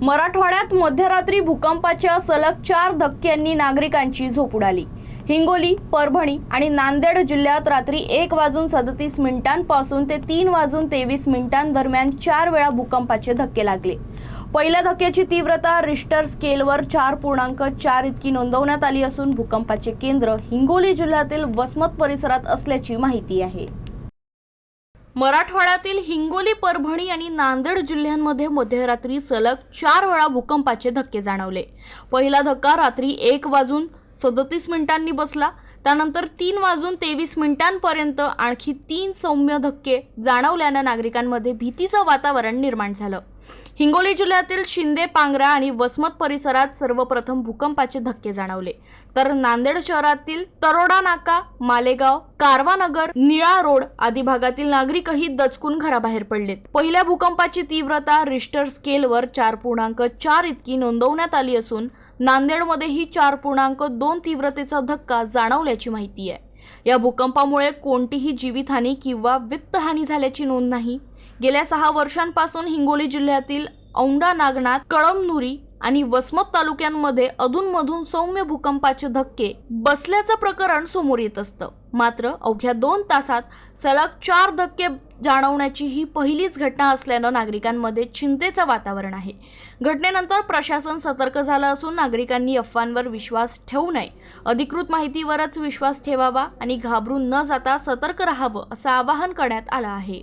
मराठवाड्यात मध्यरात्री भूकंपाच्या सलग 4 धक्क्यांनी नागरिकांची झोप उडाली। हिंगोली, परभणी आणि नांदेड जिल्ह्यात रात्री 1:37 ते 3:23 दरम्यान 4 वेळा भूकंपाचे धक्के लागले। पहिल्या धक्क्याची तीव्रता रिश्टर स्केलवर 4.4 इतकी नोंदवण्यात आली असून भूकंपाचे केंद्र हिंगोली जिल्ह्यातील वसमत परिसरात असल्याची माहिती आहे। मराठवाड्यातील हिंगोली, परभणी आणि नांदेड जिल्ह्यांमध्ये मध्यरात्री सलग 4 वेळा भूकंपाचे धक्के जाणवले। पहिला धक्का रात्री 1:37 बसला। त्यानंतर 3:23 पर्यंत आणखी 3 सौम्य धक्के जाणवल्याने नागरिकांमध्ये भीतीचं वातावरण निर्माण झालं। हिंगोली जिल्ह्यातील शिंदे, पांगरा आणि वसमत परिसरात सर्वप्रथम भूकंपाचे धक्के जाणवले, तर नांदेड शहरातील तरोडा नाका, मालेगाव, कारवानगर, निळा रोड आदी भागातील नागरिकही दचकून घराबाहेर पडलेत। पहिल्या भूकंपाची तीव्रता रिश्टर स्केलवर 4.4 इतकी नोंदवण्यात आली असून नांदेडमध्येही 4.2 तीव्रतेचा धक्का जाणवल्याची माहिती आहे। या भूकंपामुळे कोणतीही जीवितहानी किंवा वित्तहानी झाल्याची नोंद नाही। गेल्या 6 वर्षांपासून हिंगोली जिल्ह्यातील औंढा नागनाथ, कळमनुरी आणि वसमत तालुक्यांमध्ये अधूनमधून सौम्य भूकंपाचे धक्के बसल्याचं प्रकरण समोर येत असतं। मात्र अवघ्या 2 तासात सलग 4 धक्के जाणवण्याची ही पहिलीच घटना असल्यानं नागरिकांमध्ये चिंतेचं वातावरण आहे। घटनेनंतर प्रशासन सतर्क झालं असून नागरिकांनी अफवांवर विश्वास ठेवू नये, अधिकृत माहितीवरच विश्वास ठेवावा आणि घाबरून न जाता सतर्क राहावं असं आवाहन करण्यात आलं आहे।